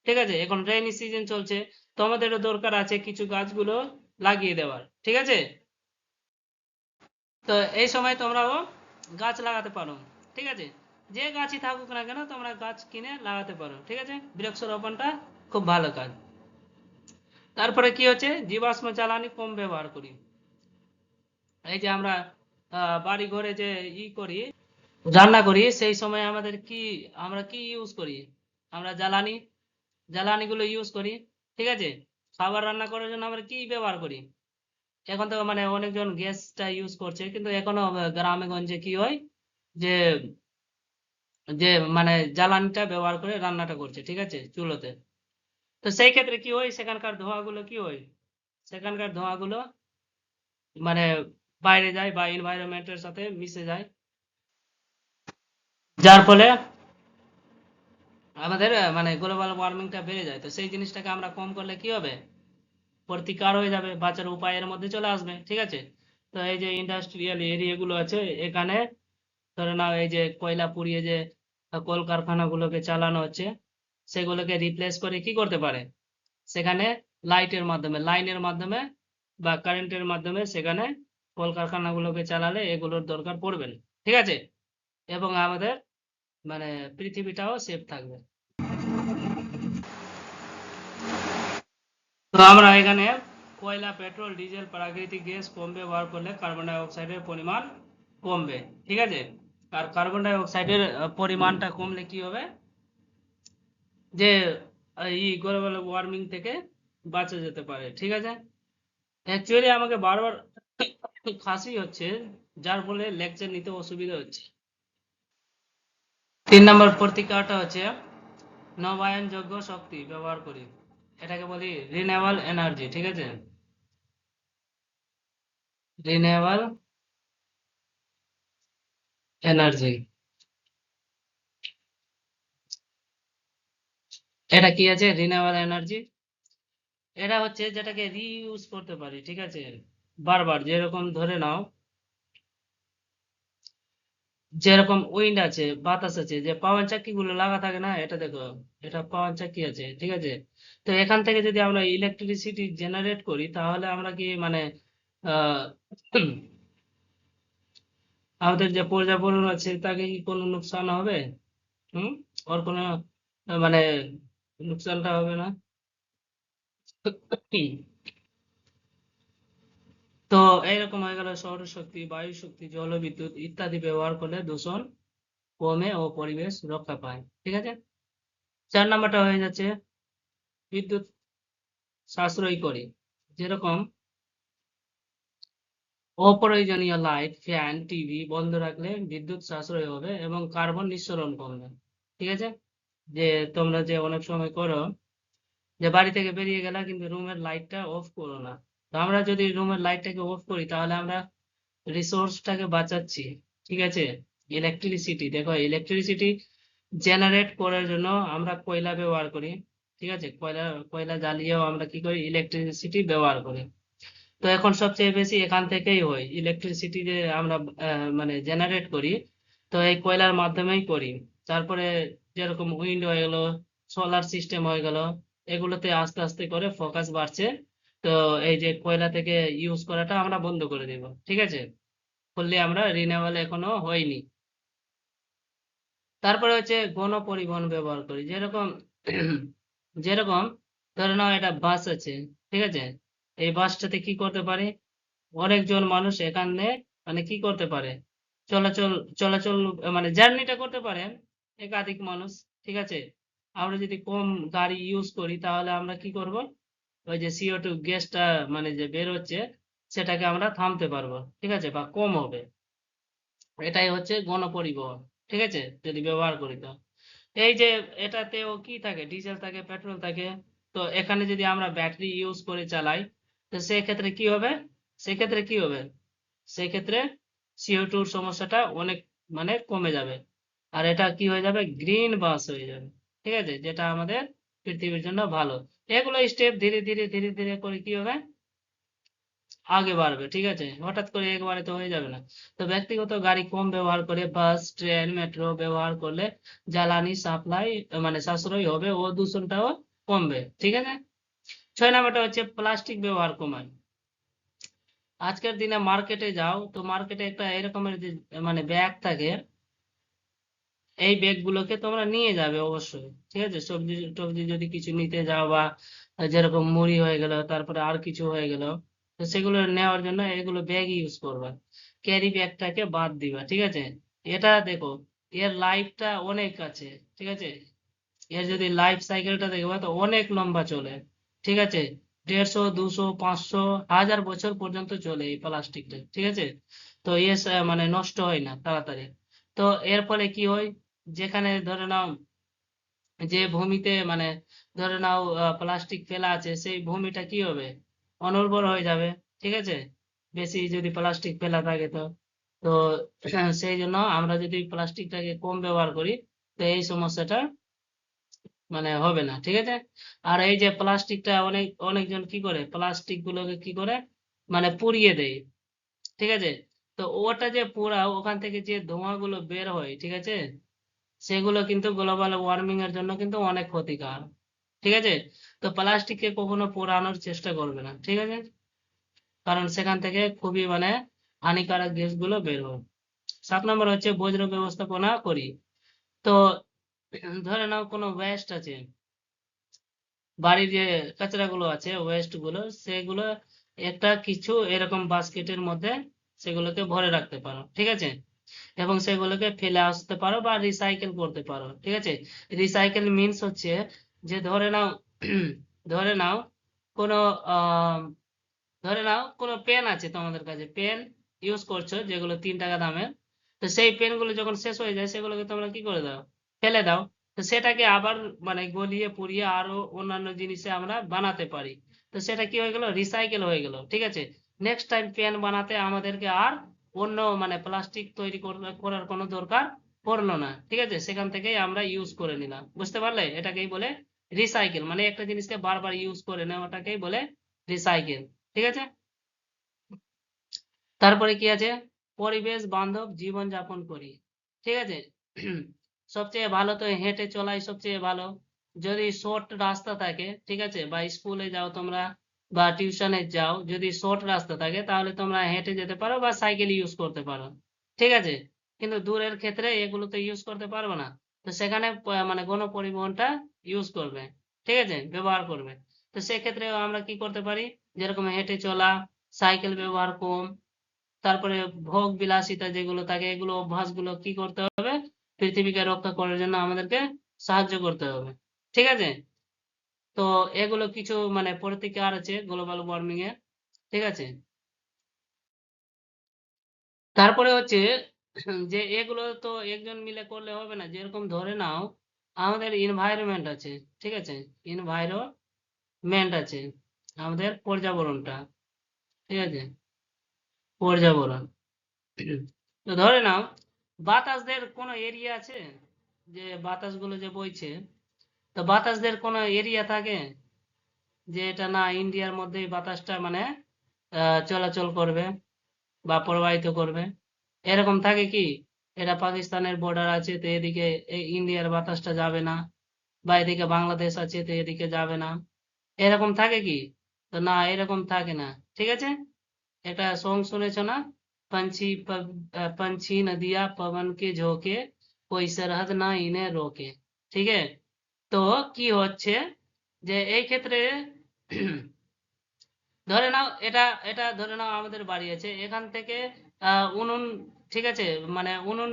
ঠিক আছে, এখন রেইনি সিজন চলছে, তো আমাদেরও দরকার আছে কিছু গাছগুলো লাগিয়ে দেওয়ার, ঠিক আছে। তো এই সময় তোমরাও গাছ লাগাতে পারো, ঠিক আছে, যে গাছই থাকুক না কেন তোমরা গাছ কিনে লাগাতে পারো, ঠিক আছে, বৃক্ষরোপণটা খুব ভালো কাজ। তারপরে কি হচ্ছে, জীবাশ্ম জ্বালানি কম ব্যবহার করি। এই যে আমরা বাড়ি ঘরে যে করি, রান্না করি, সেই সময় আমরা কি ইউজ করি, আমরা জ্বালানিগুলো ইউজ করি, ঠিক আছে। খাবার রান্না করার জন্য আমরা কি ব্যবহার করি, এখন তো মানে অনেকজন গ্যাসটা ইউজ করছে, কিন্তু এখনো গ্রামে গঞ্জে কি হয় যে যে মানে জ্বালানিটা ব্যবহার করে রান্নাটা করছে, ঠিক আছে, চুলোতে। তো সেই ক্ষেত্রে কি হয়, সেখানকার ধোঁয়াগুলো মানে বাইরে যায় বা এনভায়রনমেন্টের সাথে মিশে যায়, যার ফলে আমাদের মানে গ্লোবাল ওয়ার্মিংটা বেড়ে যায়। তো সেই জিনিসটাকে আমরা কম করলে কি হবে, প্রতিকার হয়ে যাবে, বাঁচার উপায়ের মধ্যে চলে আসবে, ঠিক আছে। তো এই যে ইন্ডাস্ট্রিয়াল এরিয়াগুলো আছে, এখানে ধরে নাও এই যে কয়লা পুড়িয়ে যে কলকারখানাগুলোকে চালানো হচ্ছে, সেগুলোকে রিপ্লেস করে কি করতে পারে, সেখানে লাইনের মাধ্যমে বা কারেন্টের মাধ্যমে সেখানে কলকারখানাগুলোকে চালালে এগুলোর দরকার পড়বে না, ঠিক আছে, এবং আমাদের মানে পৃথিবীটাও সেফ থাকবে। তো আমরা এখানে কয়লা, পেট্রোল, ডিজেল, প্রাকৃতিক গ্যাস কম ব্যবহার করলে কার্বন ডাই অক্সাইডের পরিমাণ কমবে, ঠিক আছে। আর কার্বন ডাই অক্সাইডের পরিমাণটা কমলে কি হবে, যে গ্লোবাল ওয়ার্মিং থেকে বাঁচা যেতে পারে, ঠিক আছে। অ্যাকচুয়ালি আমাকে বারবার কাশি হচ্ছে, যার ফলে লেকচার নিতে অসুবিধা হচ্ছে। 3 নম্বর প্রতিকারটা হচ্ছে নবায়নযোগ্য শক্তি ব্যবহার করি, এটাকে বলি রিনিউয়েবল এনার্জি, ঠিক আছে, রিনিউয়েবল এনার্জি। এটা কি আছে, রিনিউয়েবল এনার্জি, এটা হচ্ছে যেটাকে রিইউজ করতে পারি, ঠিক আছে, বারবার। যেরকম ধরে নাও, যেরকম উইন্ড আছে, বাতাস আছে, যে পাওয়ার চাক্কি গুলো লাগা থাকে না, এটা দেখো, এটা পাওয়ার চাক্কি আছে, ঠিক আছে। তো এখান থেকে যদি আমরা ইলেকট্রিসিটি জেনারেট করি, তাহলে আমরা কি মানে আহ আমাদের যে পর্যাবরণ আছে তাকে কি কোনো নুকসান হবে? হুম, ওর কোনো মানে নুকসানটা হবে না। তো এইরকম হয়ে গেল, সৌরশক্তি, বায়ু শক্তি, জলবিদ্যুৎ ইত্যাদি ব্যবহার করলে দূষণ কমে ও পরিবেশ রক্ষা পায়, ঠিক আছে। 4 নম্বরটা হয়ে যাচ্ছে বিদ্যুৎ সাশ্রয় করি। যেরকম অপ্রয়োজনীয় লাইট, ফ্যান, টিভি বন্ধ রাখলে বিদ্যুৎ সাশ্রয় হবে এবং কার্বন নিঃসরণ কমবে, ঠিক আছে। যে তোমরা যে অনেক সময় করো, যে বাড়ি থেকে বেরিয়ে গেলা কিন্তু রুমের লাইটটা অফ করো না। তো আমরা যদি রুমের লাইটটাকে অফ করি, তাহলে আমরা রিসোর্সটাকে বাঁচাচ্ছি, ঠিক আছে। ইলেকট্রিসিটি, দেখো, ইলেকট্রিসিটি জেনারেট করার জন্য আমরা কয়লা ব্যবহার করি, ঠিক আছে, কয়লা জ্বালিয়েও আমরা কি করি, ইলেকট্রিসিটি ব্যবহার করি। তো এখন সবচেয়ে বেশি এখান থেকেই হয়, ইলেকট্রিসিটি যে আমরা মানে জেনারেট করি, তো এই কয়লার মাধ্যমেই করি। তারপরে যেরকম উইন্ড হয়ে গেল, সোলার সিস্টেম হয়ে গেল, এগুলোতে আস্তে আস্তে করে ফোকাস বাড়ছে। তো এই যে কয়লা থেকে ইউজ করাটা আমরা বন্ধ করে দেব, ঠিক আছে, করলে আমরা রিনিউয়েবল এখনো হয়নি। তারপরে হচ্ছে গণপরিবহন ব্যবহার করি। যেরকম যেরকম ধরে নাও এটা বাস আছে, ঠিক আছে, এই বাসটাতে কি করতে পারি, অনেকজন মানুষ এখানে মানে কি করতে পারে, চলাচল চলাচল মানে জার্নিটা করতে পারে একাধিক মানুষ, ঠিক আছে। আমরা যদি কম গাড়ি ইউজ করি, তাহলে আমরা কি করব, ওই যে CO2 গ্যাসটা মানে যে বের হচ্ছে, সেটাকে আমরা থামতে পারবো, ঠিক আছে, বা কম হবে। এটাই হচ্ছে গণপরিবহন, ঠিক আছে, যদি ব্যবহার করি। তো এই যে এটাতেও কি থাকে, ডিজেল থাকে, পেট্রোল থাকে। তো এখানে যদি আমরা ব্যাটারি ইউজ করে চালাই, তো সেক্ষেত্রে কি হবে, সেক্ষেত্রে কি হবে, সেক্ষেত্রে CO2 সমস্যাটা অনেক মানে কমে যাবে, আর এটা কি হয়ে যাবে, গ্রিন বাস হয়ে যাবে। ঠিক আছে, যেটা আমাদের পৃথিবীর জন্য ভালো। এগুলো স্টেপ ধীরে ধীরে ধীরে ধীরে করে কি হবে, আগে বাড়বে। ঠিক আছে, হঠাৎ করে একবারে তো হয়ে যাবে না। তো ব্যক্তিগত গাড়ি কম ব্যবহার করে বাস, ট্রেন, মেট্রো ব্যবহার করলে জ্বালানি সাপ্লাই মানে সাশ্রয় হবে ও দূষণটাও কমবে। ঠিক আছে, 6 নম্বরটা হচ্ছে প্লাস্টিক ব্যবহার কমায়। আজকের দিনে মার্কেটে যাও, তো মার্কেটে একটা এরকমের যে মানে ব্যাগ থাকে, এই ব্যাগ গুলোকে তোমরা নিয়ে যাবে অবশ্যই। ঠিক আছে, সবজি টবজি যদি কিছু নিতে যাও, বা যেরকম মুড়ি হয়ে গেল, তারপরে আর কিছু হয়ে গেল, তো সেগুলো নেওয়ার জন্য এগুলো ব্যাগ ইউজ করবা, ক্যারি ব্যাগটাকে বাদ দিবা। ঠিক আছে, এটা দেখো, এর লাইফটা অনেক আছে। ঠিক আছে, এর যদি লাইফ সাইকেলটা দেখবা তো অনেক লম্বা চলে। ঠিক আছে, 150, 200, 500, 1000 বছর পর্যন্ত চলে এই প্লাস্টিকটা। ঠিক আছে, তো মানে নষ্ট হয় না তাড়াতাড়ি। তো এর ফলে কি হয়, যেখানে ধরে নাও যে ভূমিতে মানে ধরে নাও প্লাস্টিক ফেলা আছে, সেই ভূমিটা কি হবে, অনুর্বর হয়ে যাবে। ঠিক আছে, বেশি যদি প্লাস্টিক ফেলা থাকে তো তো সেই জন্য আমরা যদি প্লাস্টিকটাকে কম ব্যবহার করি, তো এই সমস্যাটা মানে হবে না। ঠিক আছে, আর এই যে প্লাস্টিকটা অনেকজন কি করে, প্লাস্টিক গুলোকে কি করে মানে পুড়িয়ে দেয়। ঠিক আছে, তো ওটা যে পোড়া, ওখান থেকে যে ধোঁয়াগুলো বের হয়, ঠিক আছে, সেগুলো কিন্তু গ্লোবাল ওয়ার্মিং এর জন্য কিন্তু অনেক ক্ষতিকর। ঠিক আছে, তো প্লাস্টিককে কখনো পোড়ানোর চেষ্টা করবে না। ঠিক আছে, কারণ সেখান থেকে খুবই মানে হানিকারক গ্যাসগুলো বের হয়। 7 নম্বর হচ্ছে বজ্র ব্যবস্থাপনা করি। তো ধরে নাও কোনো ওয়েস্ট আছে, বাড়ির যে কাঁচরা গুলো আছে, ওয়েস্ট গুলো, সেগুলো একটা কিছু এরকম বাস্কেটের মধ্যে সেগুলোকে ভরে রাখতে পারো। ঠিক আছে, এবং সেগুলোকে ফেলে আসতে পারো বা রিসাইকেল করতে পারো। ঠিক আছে, রিসাইকেল মিনস হচ্ছে যে ধরে নাও ধরে নাও কোনো আহ ধরে নাও কোনো পেন আছে তোমাদের কাছে, পেন ইউজ করছো যেগুলো 3 টাকা দামের, তো সেই পেন গুলো যখন শেষ হয়ে যায় সেগুলোকে তোমরা কি করে দাও, ফেলে দাও। তো সেটাকে আবার মানে গলিয়ে পুড়িয়ে আরো অন্যান্য জিনিসে আমরা বানাতে পারি। তো সেটা কি হয়ে গেল, রিসাইকেল হয়ে গেল। ঠিক আছে, নেক্সট টাইম পেন বানাতে আমাদেরকে আর অন্য মানে প্লাস্টিক তৈরি করার কোনো দরকার পড়লো না। ঠিক আছে, সেখান থেকেই আমরা ইউজ করে নিলাম। বুঝতে পারলে, এটাকেই বলে রিসাইকেল, মানে একটা জিনিসকে বারবার ইউজ করে নেওয়াটাকেই বলে রিসাইকেল। ঠিক আছে, তারপরে কি আছে, পরিবেশ বান্ধব জীবন যাপন করি। ঠিক আছে, সবচেয়ে ভালো তো হেঁটে চলাই সবচেয়ে ভালো। যদি শর্ট রাস্তা থাকে, ঠিক আছে, বা স্কুলে যাও তোমরা বা টিউশনে যাও, যদি শর্ট রাস্তা থাকে তাহলে তোমরা হেঁটে যেতে পারো বা সাইকেল ইউজ করতে পারো। ঠিক আছে, কিন্তু দূরের ক্ষেত্রে এগুলো তো ইউজ করতে পারবে না, তো সেখানে মানে গণপরিবহনটা ইউজ করবে। ঠিক আছে, ব্যবহার করবে। তো সেক্ষেত্রে আমরা কি করতে পারি, যেরকম হেঁটে চলা, সাইকেল ব্যবহার কম, তারপরে ভোগ বিলাসিতা যেগুলো থাকে, এগুলো অভ্যাসগুলো কি করতে হবে, পৃথিবীকে রক্ষা করার জন্য আমাদেরকে সাহায্য করতে হবে। ঠিক আছে, তো এগুলো কিছু মানে প্রতিকার আছে গ্লোবাল ওয়ার্মিং এর। ঠিক আছে, তারপরে হচ্ছে যে এগুলো তো একজন মিলে করলে হবে না, যেরকম ধরে নাও আমাদের এনভায়রনমেন্ট আছে। ঠিক আছে, এনভায়রনমেন্ট আছে, আমাদের পর্যাবরণটা। ঠিক আছে, পর্যাবরণ, তো ধরে নাও বাতাসদের কোনো এরিয়া আছে, যে বাতাসগুলো যে বইছে, তো বাতাসদের কোনো এরিয়া থাকে যে এটা না ইন্ডিয়ার মধ্যেই বাতাসটা মানে চলাচল করবে বা প্রবাহিত করবে, এরকম থাকে কি, এটা পাকিস্তানের বর্ডার আছে তো এদিকে ইন্ডিয়ার বাতাসটা যাবে না, বা এদিকে বাংলাদেশ আছে তো এদিকে যাবে না, এরকম থাকে কি, তো না এরকম থাকে না। ঠিক আছে, একটা সং শুনেছো না, पंछी नदियां पवन के झोंके कोई सरहद না ইনে রোকে। ঠিক আছে, তো কি হচ্ছে যে এই ক্ষেত্রে ধরে নাও এটা এটা ধরে নাও আমাদের বাড়ি আছে, এখান থেকে উনুন, ঠিক আছে, মানে উনুন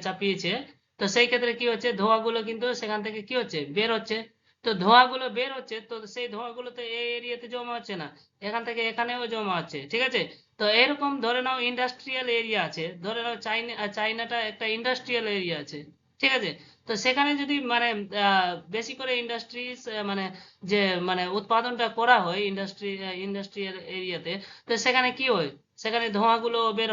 চাপিয়েছে, তো সেই ক্ষেত্রে কি হচ্ছে, ধোঁয়াগুলো কিন্তু সেখান থেকে কি হচ্ছে, বের হচ্ছে। তো ধোঁয়াগুলো বের হচ্ছে, তো সেই ধোঁয়াগুলো তো এই এরিয়াতে জমা হচ্ছে না, এখান থেকে এখানেও জমা হচ্ছে। ঠিক আছে, তো এরকম ধরে নাও ইন্ডাস্ট্রিয়াল এরিয়া আছে, ধরে নাও চাইনাটা একটা ইন্ডাস্ট্রিয়াল এরিয়া আছে। ঠিক আছে। তো সেখানে যদি মানে বেশি করে ইন্ডাস্ট্রিজ মানে যে মানে উৎপাদনটা করা হয় ইন্ডাস্ট্রিয়াল এরিয়াতে, তো সেখানে কি হয়, সেখানে ধোঁয়াগুলো বের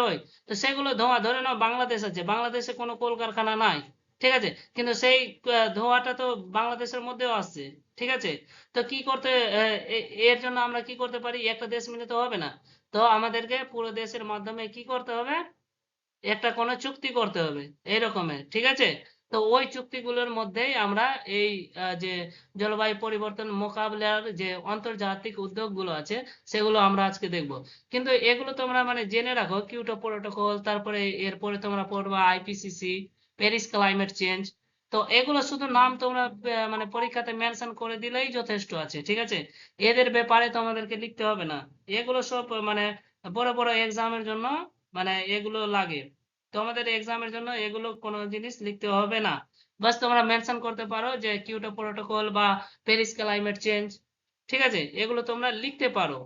হয়। তো সেগুলো ধোঁয়া, ধরে নাও বাংলাদেশ আছে, বাংলাদেশে কোনো কলকারখানা নাই, ঠিক আছে, কিন্তু সেই ধোঁয়াটা তো বাংলাদেশের মধ্যেও আসছে, ঠিক আছে। তো কি করতে এর জন্য আমরা কি করতে পারি, একটা দেশ মিলে তো হবে না। তো আমাদেরকে পুরো দেশের মাধ্যমে কি করতে হবে, একটা কোনো চুক্তি করতে হবে এই রকমের, ঠিক আছে। তো ওই চুক্তিগুলোর মধ্যেই আমরা এই যে জলবায়ু পরিবর্তন মোকাবিলার যে আন্তর্জাতিক উদ্যোগগুলো আছে সেগুলো আমরা আজকে দেখব। কিন্তু এগুলো তোমরা মানে জেনে রাখো, কিয়োটো প্রোটোকল, তারপরে এরপরে তোমরা পড়বা আইপিসিসি, প্যারিস ক্লাইমেট চেঞ্জ। তো এগুলো শুধু নাম তোমরা মানে পরীক্ষাতে মেনশন করে দিলেই যথেষ্ট আছে, ঠিক আছে। এদের ব্যাপারে তোমাদেরকে লিখতে হবে না, এগুলো সব মানে বড় বড় এক্সামের জন্য মানে এগুলো লাগে। তোমাদের এক্সামের জন্য এগুলো কোনো জিনিস লিখতে হবে না, বাস তোমরা মেনশন করতে পারো যে কিয়োটো প্রোটোকল বা প্যারিস ক্লাইমেট চেঞ্জ, ঠিক আছে, এগুলো তোমরা লিখতে পারো,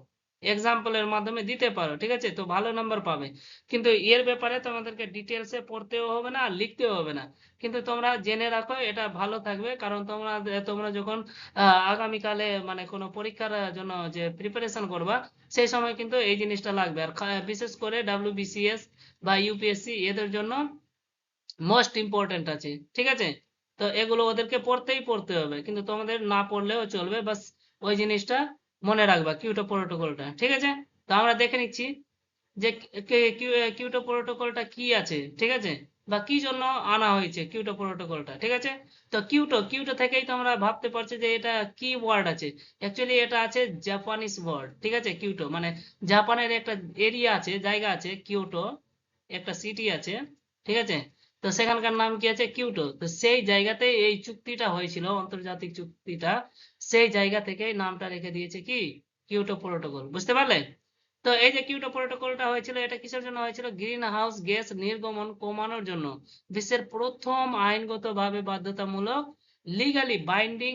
এক্সাম্পলের মাধ্যমে দিতে পারো, ঠিক আছে, তো ভালো নাম্বার পাবে। কিন্তু এর ব্যাপারে তোমাদেরকে ডিটেলসে পড়তেও হবে না আর লিখতেও হবে না, কিন্তু তোমরা জেনে রাখো, এটা ভালো থাকবে, কারণ তোমরা তোমরা যখন আগামীকালে মানে কোনো পরীক্ষার জন্য যে প্রিপারেশন করবা, সেই সময় কিন্তু এই জিনিসটা লাগবে। আর বিশেষ করে ডাব্লিউবিসিএস বা ইউপিএসসি এদের জন্য মোস্ট ইম্পর্টেন্ট আছে, ঠিক আছে। তো এগুলো ওদেরকে পড়তে হবে, কিন্তু তোমাদের না পড়লেও চলবে, বাস ওই জিনিসটা মনে রাখবা, কিয়োটো প্রোটোকলটা, ঠিক আছে। তো আমরা দেখে নিচ্ছি যে কিয়োটো প্রোটোকলটা কি আছে, ঠিক আছে, বা কি জন্য আনা হয়েছে কিয়োটো প্রোটোকলটা, ঠিক আছে। তো কিয়োটো থেকেই তোমরা ভাবতে পারছো যে এটা কি ওয়ার্ড আছে, অ্যাকচুয়ালি এটা আছে জাপানিজ ওয়ার্ড, ঠিক আছে। কিয়োটো মানে জাপানের একটা এরিয়া আছে, জায়গা আছে কিয়োটো, একটা সিটি আছে, ঠিক আছে। তো সেখানকার নাম কি আছে, কিয়োটো। তো সেই জায়গাতেই এই চুক্তিটা হয়েছিল, আন্তর্জাতিক চুক্তিটা, সেই জায়গা থেকেই নামটা রেখে দিয়েছে কি, কিয়োটো প্রোটোকল, বুঝতে পারলে। তো এই যে কিয়োটো প্রোটোকলটা হয়েছিল, এটা কিসের জন্য হয়েছিল, গ্রিন হাউস গ্যাস নির্গমন কমানোর জন্য, বিশ্বের প্রথম আইনগতভাবে বাধ্যতামূলক লিগালি বাইন্ডিং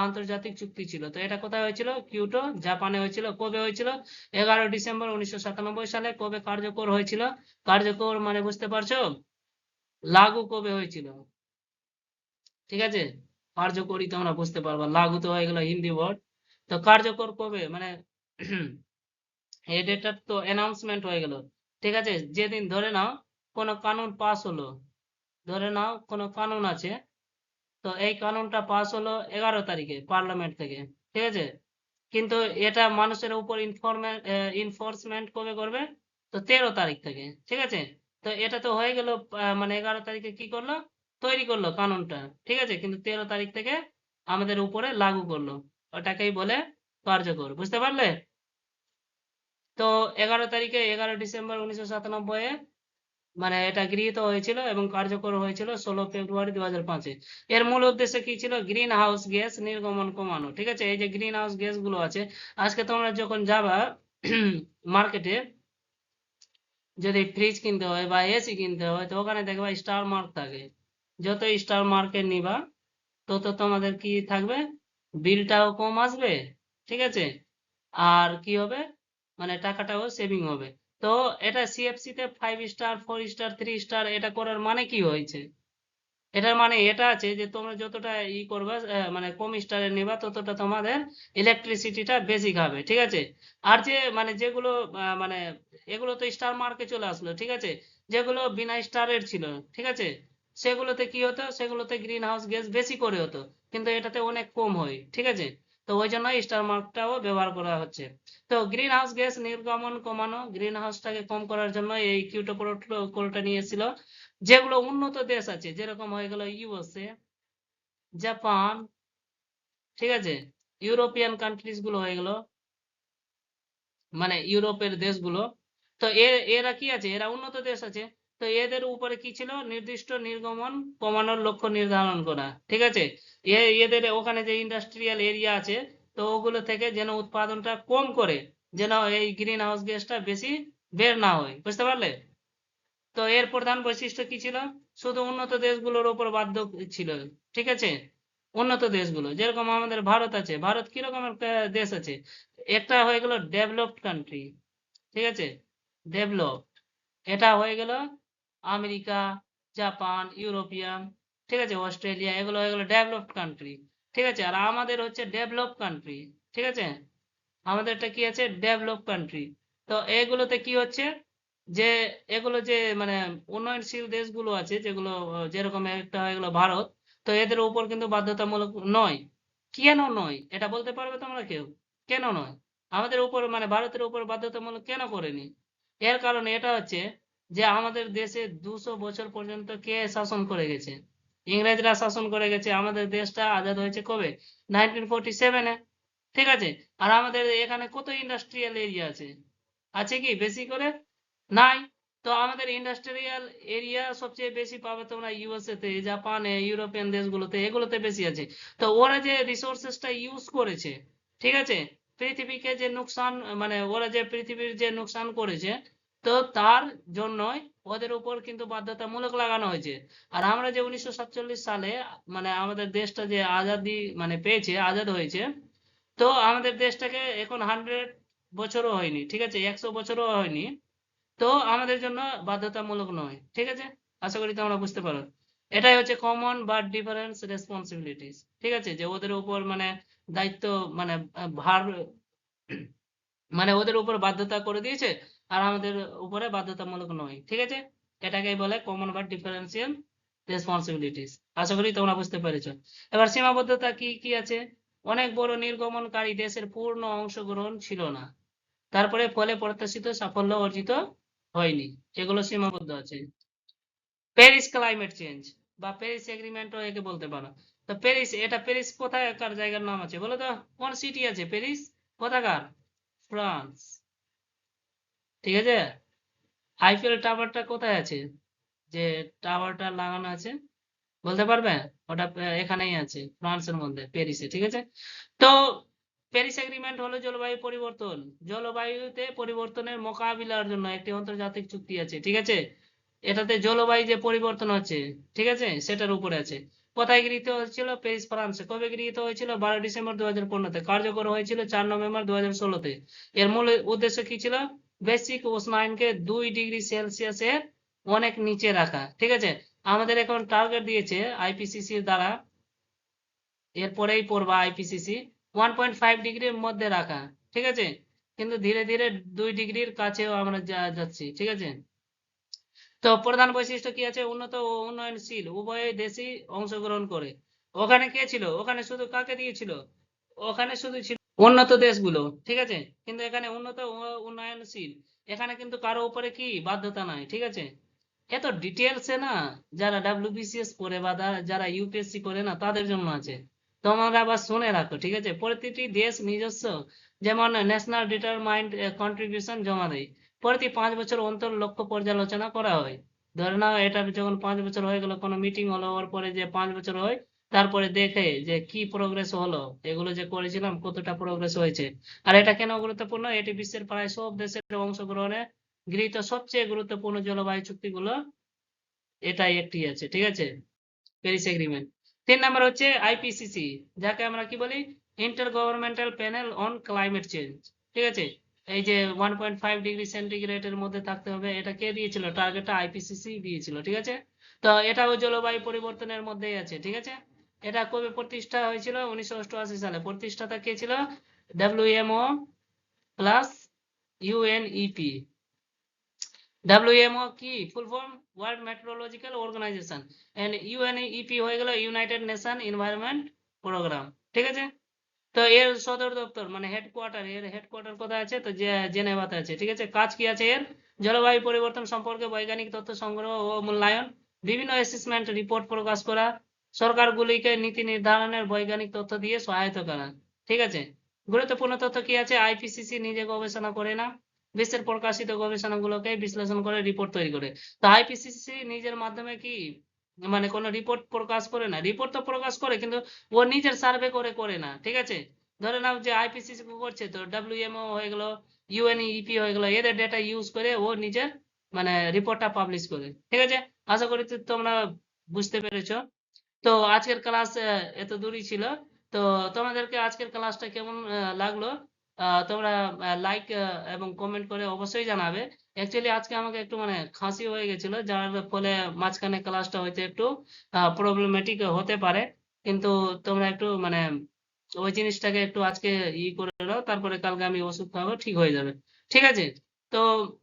আন্তর্জাতিক চুক্তি ছিল। তো এটা কোথায় হয়েছিল, কিয়োটো, জাপানে হয়েছিল। কবে হয়েছিল, 11 ডিসেম্বর 1997 সালে। কবে কার্যকর হয়েছিল, কার্যকর মানে বুঝতে পারছো, লাগু কবে হয়েছিল, ঠিক আছে। কার্যকরী তোমরা বুঝতে পারবা, লাগু তো হয়ে গেল হিন্দি ওয়ার্ড। তো কার্যকর কবে মানে এই ডেটার তো অ্যানাউন্সমেন্ট হয়ে গেল, ঠিক আছে, যেদিন ধরে নাও কোনো কানুন পাস হলো, ধরে নাও কোনো কানুন আছে, তো এই কানুনটা পাস হলো 11 তারিখে পার্লামেন্ট থেকে, ঠিক আছে, কিন্তু এটা মানুষের উপর ইনফোর্সমেন্ট কবে করবে, তো 13 তারিখ থেকে, ঠিক আছে। তো এটা তো হয়ে গেল মানে 11 তারিখে কি করলো, তৈরি করলো কানুনটা, ঠিক আছে, কিন্তু 13 তারিখ থেকে আমাদের উপরে লাগু করলো, ওটাকেই বলে কার্যকর, বুঝতে পারলে। তো 11 তারিখে, 11 ডিসেম্বর 1997 মানে এটা গৃহীত হয়েছিল এবং কার্যকর হয়েছিল 16 ফেব্রুয়ারি 2005-এ। এর মূল উদ্দেশ্য কি ছিল, গ্রিন হাউস গ্যাস নির্গমন কমানো, ঠিক আছে। এই যে গ্রিন হাউস গ্যাস গুলো আছে, আজকে তোমরা যখন যাবা মার্কেটে, যদি ফ্রিজ কিনতে হয় বা এসি কিনতে হয়, তো ওখানে দেখবা স্টার মার্ক থাকে, যত স্টার মার্কে নিবা তত তোমাদের কি থাকবে, বিলটাও কম আসবে, ঠিক আছে, আর কি হবে, মানে টাকাটাও সেভিং হবে। তো এটা সিএফসি তে 5 স্টার, 4 স্টার, 3 স্টার, এটা করার মানে কি হয়েছে, এটার মানে এটা আছে যে তোমরা যতটা করবা মানে কম স্টারের নিবা, ততটা তোমাদের ইলেকট্রিসিটিটা বেশি খাবে, ঠিক আছে। আর যে মানে যেগুলো মানে এগুলো তো স্টার মার্কে চলে আসলো, ঠিক আছে, যেগুলো বিনা স্টারের ছিল, ঠিক আছে, সেগুলোতে কি হতো, সেগুলোতে গ্রিন হাউস গ্যাস বেশি করে হতো, কিন্তু এটাতে অনেক কম হয়, ঠিক আছে। তো ওই জন্য স্টার মার্কটাও ব্যবহার করা হচ্ছে। তো গ্রিন হাউস গ্যাস নির্গমন কমানো, গ্রিন হাউসটাকে কম করার জন্য এই কিয়োটো প্রোটোকলটা নিয়েছিল। যেগুলো উন্নত দেশ আছে, যেরকম হয়ে গেল ইউএসএ, জাপান, ঠিক আছে, ইউরোপিয়ান কান্ট্রিজ গুলো হয়ে গেল, মানে ইউরোপের দেশগুলো। তো এরা কি আছে, এরা উন্নত দেশ আছে। তো এদের উপরে কি ছিল, নির্দিষ্ট নির্গমন কমানোর লক্ষ্য নির্ধারণ করা, ঠিক আছে। এদের ওখানে যে ইন্ডাস্ট্রিয়াল এরিয়া আছে, তো ওগুলো থেকে যেন উৎপাদনটা কম করে, যেন এই গ্রিন হাউস গ্যাসটা বেশি বের না হয়, বুঝতে পারলে। তো এর প্রধান বৈশিষ্ট্য কি ছিল, শুধু উন্নত দেশগুলোর উপর বাধ্য ছিল, ঠিক আছে। উন্নত দেশগুলো যেরকম আমাদের ভারত আছে, ভারত কি রকমের দেশ আছে, একটা হয়ে গেল ডেভেলপড কান্ট্রি, ঠিক আছে, ডেভেলপ, এটা হয়ে গেল আমেরিকা, জাপান, ইউরোপিয়ান, ঠিক আছে, অস্ট্রেলিয়া, এগুলো এগুলো ডেভেলপড কান্ট্রি, ঠিক আছে। আর আমাদের হচ্ছে ডেভেলপ কান্ট্রি, ঠিক আছে। আমাদেরটা কি আছে, ডেভেলপ কান্ট্রি। তো এগুলোতে কি হচ্ছে যে এগুলো যে মানে উন্নয়নশীল দেশগুলো আছে যেগুলো যেরকম একটা এগুলো ভারত, তো এদের উপর কিন্তু বাধ্যতামূলক নয়। কেন নয় এটা বলতে পারবে তোমরা কেউ? কেন নয় আমাদের উপর মানে ভারতের উপর বাধ্যতামূলক কেন করেনি? এর কারণ এটা হচ্ছে যে আমাদের দেশে 200 বছর পর্যন্ত কে শাসন করে গেছে? ইংরেজরা শাসন করে গেছে। আমাদের দেশটা আজাদ হয়েছে কবে? 1947-এ, ঠিক আছে। আর আমাদের এখানে কত ইন্ডাস্ট্রিয়াল এরিয়া আছে? আছে কি বেশি করে? নাই। তো আমাদের ইন্ডাস্ট্রিয়াল এরিয়া সবচেয়ে বেশি পাবে তোমরা ইউএসএ তে, জাপানে, ইউরোপিয়ান দেশগুলোতে, এগুলোতে বেশি আছে। তো ওরা যে রিসোর্সেসটা ইউজ করেছে, ঠিক আছে, পৃথিবীকে যে নুকসান মানে ওরা যে পৃথিবীর যে নুকসান করেছে, তো তার জন্যই ওদের উপর কিন্তু বাধ্যতামূলক লাগানো হয়েছে। আর আমরা যে 1947 সালে মানে আমাদের দেশটা যে আজাদি মানে পেয়েছে, আজাদ হয়েছে, তো আমাদের দেশটাকে এখন 100 বছরও হয়নি, ঠিক আছে, 100 বছরও হয়নি। তো আমাদের জন্য বাধ্যতামূলক নয়, ঠিক আছে। আশা করি তোমরা বুঝতে পারো। এটাই হচ্ছে কমন বাট ডিফারেন্স রেসপন্সিবিলিটিস, ঠিক আছে, যে ওদের উপর মানে দায়িত্ব মানে ভার মানে ওদের উপর বাধ্যতা করে দিয়েছে, আর আমাদের উপরে বাধ্যতামূলক নয়, ঠিক আছে। এটাকেই বলে কমন বাট ডিফারেন্সিয়াল রেসপন্সিবিলিটিস। আশা করি তোমরা বুঝতে পেরেছো। এবার সীমাবদ্ধতা কি কি আছে? অনেক বড় নির্গমনকারী দেশের পূর্ণ অংশগ্রহণ ছিল না, তারপরে ফলে প্রত্যাশিত সাফল্য অর্জিত হয়নি, এগুলো সীমাবদ্ধ আছে। প্যারিস ক্লাইমেট চেঞ্জ বা প্যারিস এগ্রিমেন্টও একে বলতে পারো। তো প্যারিস, এটা প্যারিস কোথাকার জায়গার নাম আছে বলো তো? কোন সিটি আছে প্যারিস? কোথাকার? ফ্রান্স, ঠিক আছে। আইফেল টাওয়ারটা কোথায় আছে, যে টাওয়ারটা লাগানো আছে, বলতে পারবে? ওটা এখানেই আছে, ফ্রান্সের মধ্যে, প্যারিসে, ঠিক আছে। তো প্যারিস এগ্রিমেন্ট হলো জলবায়ু পরিবর্তন, জলবায়ুতে পরিবর্তনের মোকাবিলার জন্য একটি আন্তর্জাতিক চুক্তি আছে, ঠিক আছে। এটাতে জলবায়ু যে পরিবর্তন হচ্ছে, ঠিক আছে, সেটার উপরে আছে। কোথায় গৃহীত হয়েছিল? প্যারিস, ফ্রান্সে। কবে গৃহীত হয়েছিল? 12 ডিসেম্বর 2015-তে। কার্যকর হয়েছিল 4 নভেম্বর 2016-তে। এর মূল উদ্দেশ্য কি ছিল? বৈশ্বিক উষ্ণায়নকে 2 ডিগ্রি সেলসিয়াসের অনেক নিচে রাখা, ঠিক আছে। আমাদের এখন টার্গেট দিয়েছে আইপিসিসির দ্বারা, এরপরেই পড়বা আইপিসিসি, 1.5 ডিগ্রির মধ্যে রাখা, ঠিক আছে। কিন্তু ধীরে ধীরে 2 ডিগ্রির কাছেও আমরা যাচ্ছি, ঠিক আছে। তো প্রধান বৈশিষ্ট্য কি আছে? উন্নত ও উন্নয়নশীল উভয় দেশই অংশগ্রহণ করে। ওখানে কে ছিল? ওখানে শুধু কাকে দিয়েছিল? ওখানে শুধু ছিল উন্নত দেশগুলো, ঠিক আছে। কিন্তু এখানে উন্নত ও উন্নয়নশীল, এখানে কিন্তু কারো উপরে কি বাধ্যতা নাই, ঠিক আছে। এত ডিটেলসে না, যারা ডাব্লিউবিসিএস করে বা যারা ইউপিএসসি করে না, তাদের জন্য আছে। তোমরা আবার শুনে রাখো, ঠিক আছে। প্রতিটি দেশ নিজস্ব যেমন ন্যাশনাল ডিটারমাইন্ড কন্ট্রিবিউশন জমা দেয়। প্রতি 5 বছর অন্তর লক্ষ্য পর্যালোচনা করা হয়। ধরে নাও এটা যখন 5 বছর হয়ে গেল, কোনো মিটিং হলো, ওর পরে যে 5 বছর হয়, তারপরে দেখে যে কি প্রোগ্রেস হলো, এগুলো যে করেছিলাম কতটা প্রোগ্রেস হয়েছে। আর এটা কেন গুরুত্বপূর্ণ? এটি বিশ্বের প্রায় সব দেশের অংশগ্রহণে গৃহীত সবচেয়ে গুরুত্বপূর্ণ জলবায়ু চুক্তিগুলো এটাই একটি আছে, ঠিক আছে, প্যারিস এগ্রিমেন্ট। 3 নম্বর হচ্ছে আইপিসিসি, যাকে আমরা কি বলি? Inter governmental panel on climate change, ঠিক আছে। এই যে 1.5 ডিগ্রি সেন্টিগ্রেডের মধ্যে থাকতে হবে, এটা কে দিয়েছিল টার্গেটটা? আইপিসিসি দিয়েছিল, ঠিক আছে। তো এটাও জলবায়ু পরিবর্তনের মধ্যেই আছে, ঠিক আছে। এটা কবে প্রতিষ্ঠা হয়েছিল? 1988 সালে। প্রতিষ্ঠাতা কে ছিল? WMO plus UNEP. ডাব্লিউএমও কি full form? World Meteorological Organisation. And UNEP হয়ে গেল ইউনাইটেড নেশন এনভায়রনমেন্ট প্রোগ্রাম, ঠিক আছে। তো এর সদর দপ্তর মানে হেডকোয়ার্টার, এর হেডকোয়ার্টার কোথায় আছে? তো জেনেভাতে আছে, ঠিক আছে। কাজ কি আছে এর? জলবায়ু পরিবর্তন সম্পর্কে বৈজ্ঞানিক তথ্য সংগ্রহ ও মূল্যায়ন, বিভিন্ন অ্যাসেসমেন্ট রিপোর্ট প্রকাশ করা, সরকারগুলিকে নীতি নির্ধারণের বৈজ্ঞানিক তথ্য দিয়ে সহায়তা করা, ঠিক আছে। গুরুত্বপূর্ণ তথ্য কি আছে? আইপিসিসি নিজে গবেষণা করে না, বিশ্বের প্রকাশিত গবেষণাগুলোকে বিশ্লেষণ করে রিপোর্ট তৈরি করে। তো আইপিসিসি নিজের মাধ্যমে কি মানে কোনো রিপোর্ট প্রকাশ করে না? রিপোর্ট তো প্রকাশ করে, কিন্তু ও নিজের সার্ভে করে করে না, ঠিক আছে। ধরে নাও যে আইপিসিসি করছে, তো ডাব্লিউএমও হয়ে গেল, ইউএনইপি হয়ে গেল, এদের ডেটা ইউজ করে ও নিজের মানে রিপোর্টটা পাবলিশ করে, ঠিক আছে। আশা করি তোমরা বুঝতে পেরেছো। তো আজকের ক্লাস এত দূরই ছিল। তো তোমাদেরকে আজকের ক্লাসটা কেমন লাগলো তোমরা লাইক এবং কমেন্ট করে অবশ্যই জানাবে। অ্যাকচুয়ালি আজকে আমাকে একটু মানে খাঁসি হয়ে গেছিল, যার ফলে মাঝখানে ক্লাসটা হয়তো একটু প্রবলেমেটিক হতে পারে। কিন্তু তোমরা একটু মানে ওই জিনিসটাকে একটু আজকে করে নাও, তারপরে কালকে আমি ওষুধ খাবো, ঠিক হয়ে যাবে। ঠিক আছে? তো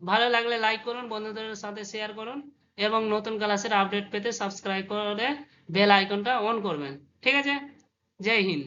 ভালো লাগলে লাইক করুন, বন্ধুদের সাথে শেয়ার করুন, এবং নতুন ক্লাসের আপডেট পেতে সাবস্ক্রাইব করে বেল আইকনটা অন করবেন। ঠিক আছে? জয় হিন্দ।